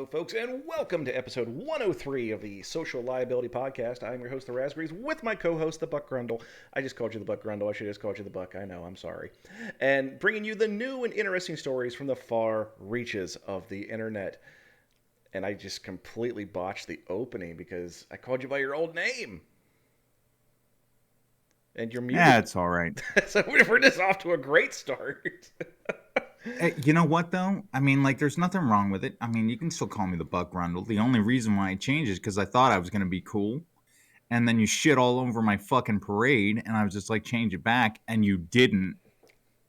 Hello, folks, and welcome to episode 103 of the Social Liability Podcast. I'm your host, The Raspberries, with my co-host, the Buck Grundle. I just called you the Buck Grundle. I should have just called you the Buck. I know, I'm sorry. And bringing you the new and interesting stories from the far reaches of the internet. And I just completely botched the opening because I called you by your old name. And you're muted. Yeah, it's all right. So we're just off to a great start. Hey, you know what, though? I mean, like, there's nothing wrong with it. I mean, you can still call me the Buck Rundle. The only reason why I changed is because I thought I was going to be cool. And then you shit all over my fucking parade. And I was just like, change it back. And you didn't.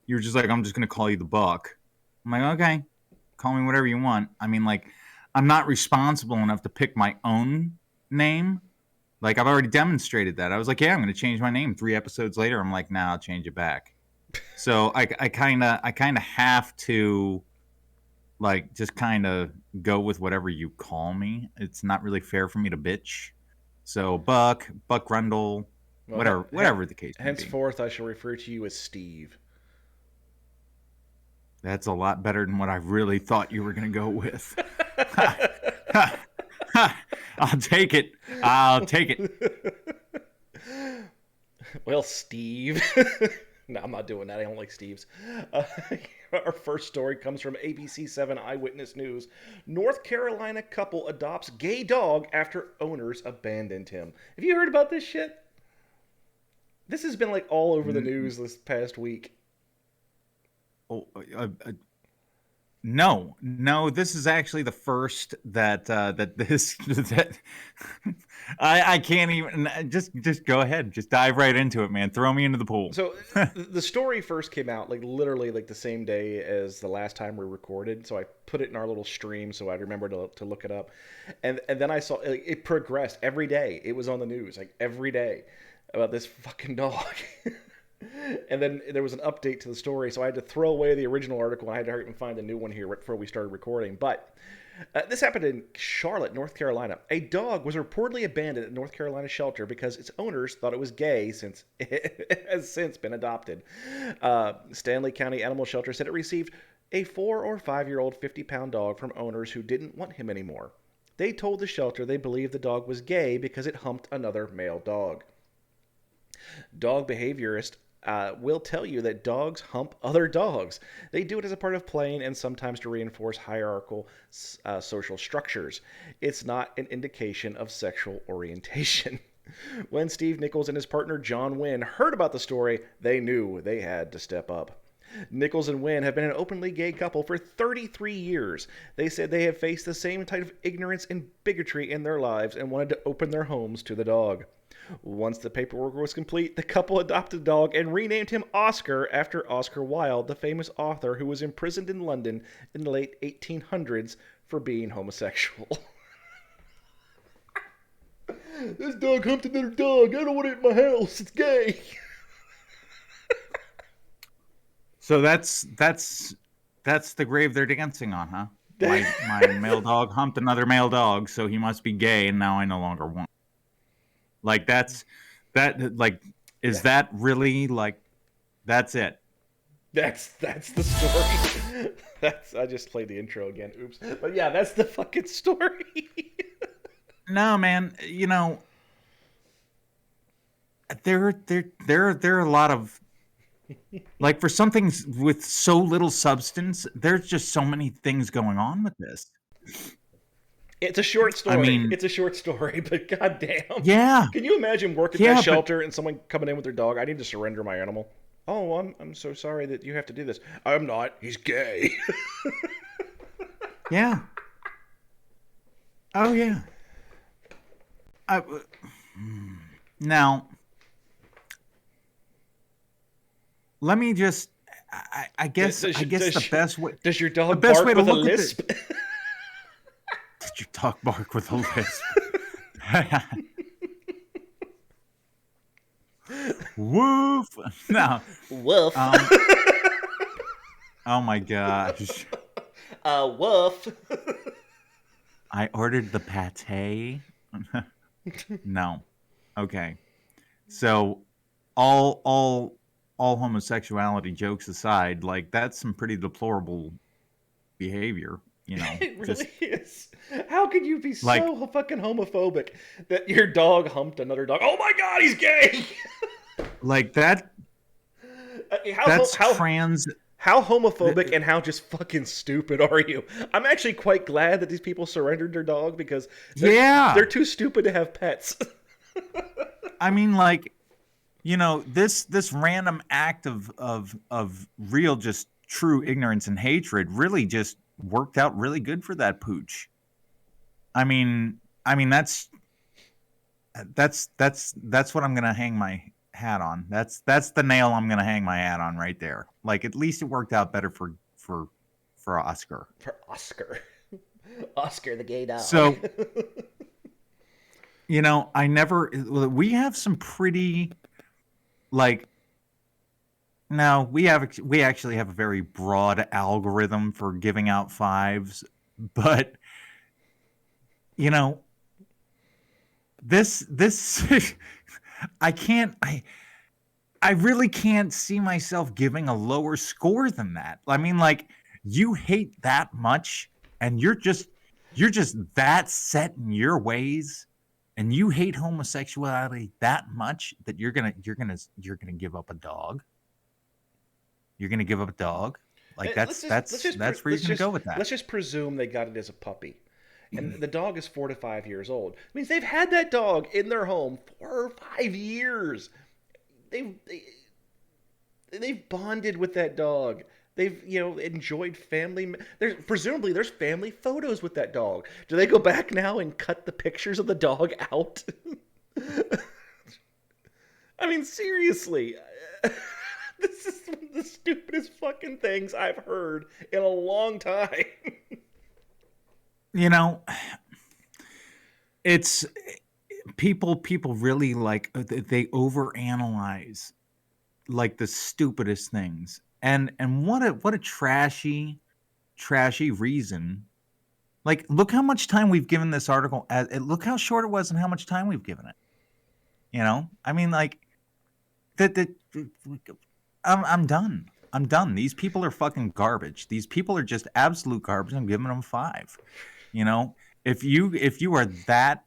You were just like, I'm just going to call you the Buck. I'm like, okay, call me whatever you want. I mean, like, I'm not responsible enough to pick my own name. Like, I've already demonstrated that. I was like, yeah, I'm going to change my name. 3 episodes later, I'm like, nah, I'll change it back. So I kind of have to like just kind of go with whatever you call me. It's not really fair for me to bitch. So Buck Rundle, Well, whatever the case may be. henceforth, I shall refer to you as Steve. That's a lot better than what I really thought you were going to go with. I'll take it. I'll take it. Well, Steve. No, I'm not doing that. I don't like Steve's. Our first story comes from ABC7 Eyewitness News. North Carolina couple adopts gay dog after owners abandoned him. Have you heard about this shit? This has been like all over the news this past week. Oh, no. This is actually the first that I can't even just go ahead, just dive right into it, man. Throw me into the pool. So the story first came out like literally like the same day as the last time we recorded. So I put it in our little stream so I'd remember to look it up, and then I saw it progressed every day. It was on the news like every day about this fucking dog. And then there was an update to the story, so I had to throw away the original article, and I had to hurry and find a new one here right before we started recording. But this happened in Charlotte, North Carolina. A dog was reportedly abandoned at North Carolina shelter because its owners thought it was gay, since it has since been adopted. Stanley County Animal Shelter said it received a 4 or 5-year-old 50-pound dog from owners who didn't want him anymore. They told the shelter they believed the dog was gay because it humped another male dog. Dog behaviorist will tell you that dogs hump other dogs. They do it as a part of playing and sometimes to reinforce hierarchical social structures. It's not an indication of sexual orientation. When Steve Nichols and his partner John Wynn heard about the story, they knew they had to step up. Nichols and Wynn have been an openly gay couple for 33 years. They said they have faced the same type of ignorance and bigotry in their lives and wanted to open their homes to the dog. Once the paperwork was complete, the couple adopted the dog and renamed him Oscar after Oscar Wilde, the famous author who was imprisoned in London in the late 1800s for being homosexual. This dog humped another dog. I don't want it in my house. It's gay. So that's the grave they're dancing on, huh? My male dog humped another male dog, so he must be gay, and now I no longer want. Like is that really like that's it? That's the story. I just played the intro again. Oops. But yeah, that's the fucking story. No, man, you know, there are a lot of like for something with so little substance, there's just so many things going on with this. It's a short story. I mean, it's a short story, but goddamn. Yeah. Can you imagine working at a shelter and someone coming in with their dog? I need to surrender my animal. Oh, I'm so sorry that you have to do this. I'm not. He's gay. Yeah. Oh yeah. Now, let me just. I guess the best way. Does your dog bark with a lisp? Did your dog bark with a lisp? Woof! No. Woof. Oh my gosh. Woof. I ordered the pate. No. Okay. So, all homosexuality jokes aside, like that's some pretty deplorable behavior. It really just is. How could you be like so fucking homophobic that your dog humped another dog? Oh my god, he's gay! like that how that's how trans. how homophobic and how just fucking stupid are you? I'm actually quite glad that these people surrendered their dog because they're Yeah. too stupid to have pets. I mean, like, this random act of real, just true ignorance and hatred really just worked out really good for that pooch. I mean, that's what I'm gonna hang my hat on. That's the nail I'm gonna hang my hat on right there. Like, at least it worked out better for Oscar. For Oscar. Oscar the gay dog. So, I never. We have some pretty, like, no, we actually have a very broad algorithm for giving out fives, but you know this I can't I really can't see myself giving a lower score than that. I mean, like, you hate that much, and you're just that set in your ways, and you hate homosexuality that much that you're gonna give up a dog. You're gonna give up a dog. Like, let's that's just that's that's where you're gonna go with that. let's just presume they got it as a puppy, and the dog is 4 to 5 years old. It means they've had that dog in their home for 5 years. They've they, they've bonded with that dog. They've enjoyed family. There's family photos with that dog. Do they go back now and cut the pictures of the dog out? I mean, seriously. This is one of the stupidest fucking things I've heard in a long time. You know, it's people really, like, they overanalyze, like, the stupidest things. And what a trashy reason. Like, look how much time we've given this article. Look how short it was and how much time we've given it. I mean, like, that I'm done. I'm done. These people are fucking garbage. These people are just absolute garbage. I'm giving them five. You know, if you are that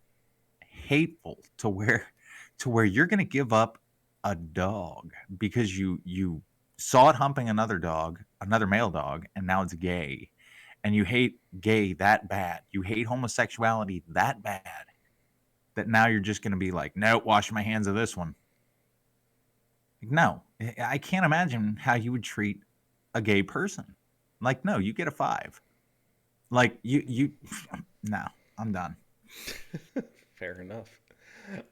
hateful to where you're going to give up a dog because you saw it humping another male dog, and now it's gay, and you hate gay that bad, you hate homosexuality that bad, that now you're just going to be like, no, wash my hands of this one. Like, no, I can't imagine how you would treat a gay person. Like, no, you get a five. Like, you no, I'm done. Fair enough.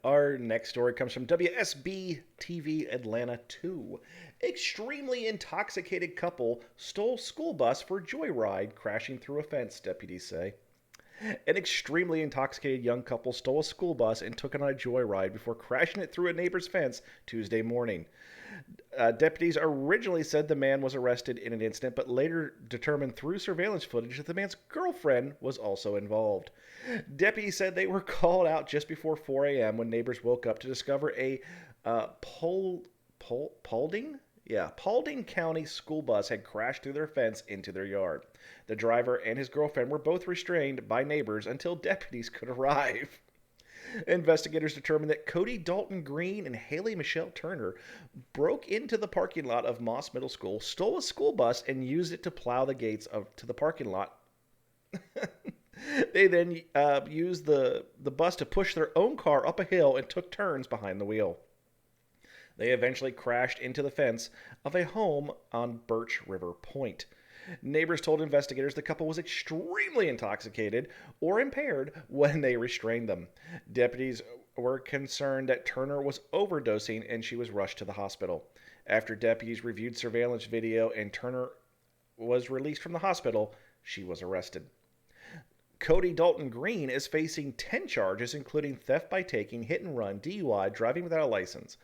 Our next story comes from WSB TV Atlanta 2. Extremely intoxicated couple stole school bus for joyride, crashing through a fence, deputies say. An extremely intoxicated young couple stole a school bus and took it on a joyride before crashing it through a neighbor's fence Tuesday morning. Deputies originally said the man was arrested in an incident, but later determined through surveillance footage that the man's girlfriend was also involved. Deputies said they were called out just before 4 a.m. when neighbors woke up to discover a Paulding? Yeah, Paulding County school bus had crashed through their fence into their yard. The driver and his girlfriend were both restrained by neighbors until deputies could arrive. Investigators determined that Cody Dalton Green and Haley Michelle Turner broke into the parking lot of Moss Middle School, stole a school bus, and used it to plow the gates to the parking lot. They then used the bus to push their own car up a hill and took turns behind the wheel. They eventually crashed into the fence of a home on Birch River Point. Neighbors told investigators the couple was extremely intoxicated or impaired when they restrained them. Deputies were concerned that Turner was overdosing and she was rushed to the hospital. After deputies reviewed surveillance video and Turner was released from the hospital, she was arrested. Cody Dalton Green is facing 10 charges, including theft by taking, hit and run, DUI, driving without a license.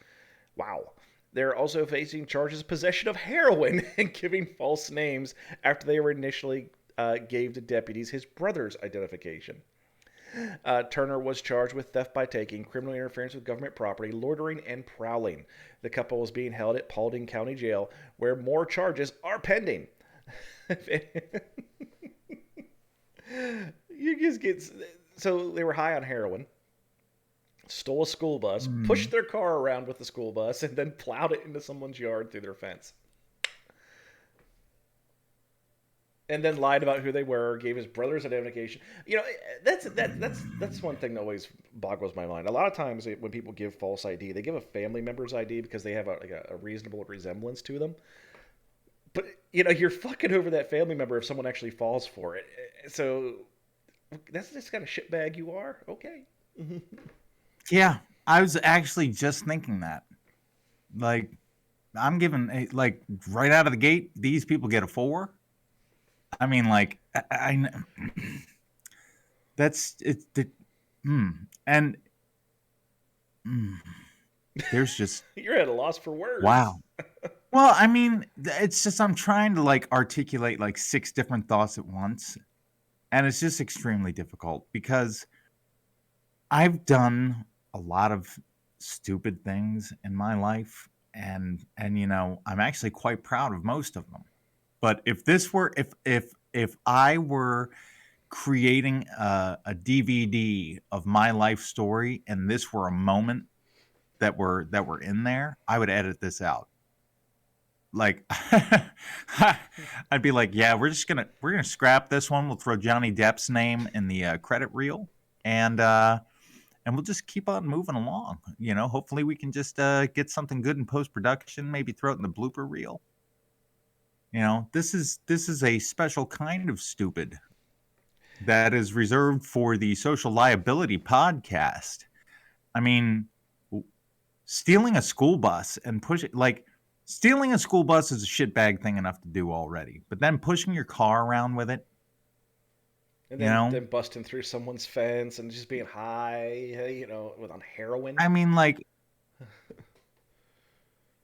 Wow. They're also facing charges of possession of heroin and giving false names after they were initially gave to deputies his brother's identification. Turner was charged with theft by taking, criminal interference with government property, loitering, and prowling. The couple was being held at Paulding County Jail, where more charges are pending. You just get so they were high on heroin, stole a school bus, pushed Mm. their car around with the school bus, and then plowed it into someone's yard through their fence. And then lied about who they were, gave his brother's identification. You know, that's one thing that always boggles my mind. A lot of times when people give false ID, they give a family member's ID because they have a reasonable resemblance to them. But you know, you're fucking over that family member if someone actually falls for it. So that's just kind of shitbag you are. Okay. Yeah, I was actually just thinking that. Like, I'm giving like right out of the gate, these people get a 4. I mean, like, that's it's the and mm, there's just You're at a loss for words. wow. Well, I mean, it's just I'm trying to like articulate like 6 different thoughts at once, and it's just extremely difficult because I've done a lot of stupid things in my life, and you know, I'm actually quite proud of most of them. But if this were if I were creating a DVD of my life story and this were a moment that were in there, I would edit this out. Like I'd be like, yeah, we're gonna scrap this one. We'll throw Johnny Depp's name in the credit reel, and we'll just keep on moving along. You know, hopefully we can just get something good in post production. Maybe throw it in the blooper reel. You know, this is a special kind of stupid that is reserved for the social liability podcast. I mean, stealing a school bus and pushing like stealing a school bus is a shitbag thing enough to do already, but then pushing your car around with it, And you then know, busting through someone's fence and just being high, you know, with on heroin. I mean, like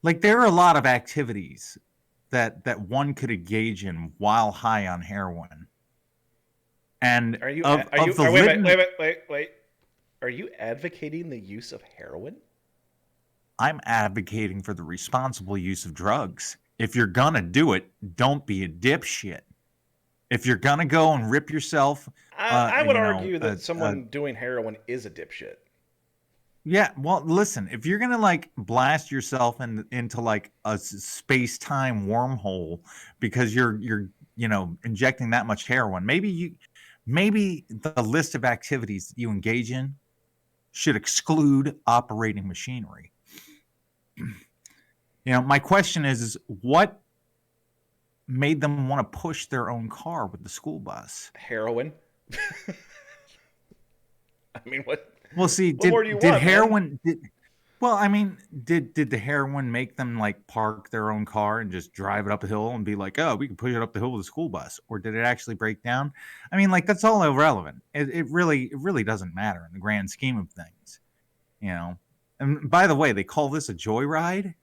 there are a lot of activities that one could engage in while high on heroin, and Are you of are you of the wait, wait, litany. wait, wait, wait, wait. Are you advocating the use of heroin? I'm advocating for the responsible use of drugs. If you're gonna do it, don't be a dipshit. If you're gonna go and rip yourself, I would argue that uh, someone doing heroin is a dipshit. yeah. Well, listen, if you're gonna like blast yourself into like a space time wormhole because you're injecting that much heroin, maybe the list of activities that you engage in should exclude operating machinery. You know, my question is what made them want to push their own car with the school bus? Heroin. I mean, what? Well, see, What more do you did want, man? heroin did well, I mean, did the heroin make them like park their own car and just drive it up a hill and be like, "Oh, we can push it up the hill with a school bus," or did it actually break down? I mean, like that's all irrelevant. It really doesn't matter in the grand scheme of things, you know. And by the way, they call this a joyride.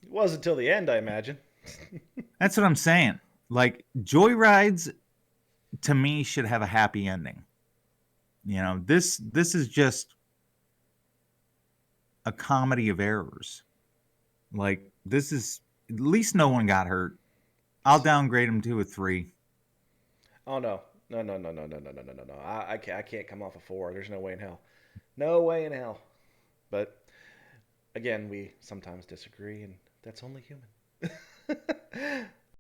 It was until the end, I imagine. That's what I'm saying. Like joyrides to me should have a happy ending. You know, this is just a comedy of errors. Like this is at least no one got hurt. I'll downgrade him to a 3. Oh no, no, no, no, no, no, no, no, no, no, no. I can't come off a 4. There's no way in hell. No way in hell. But again, we sometimes disagree, and that's only human.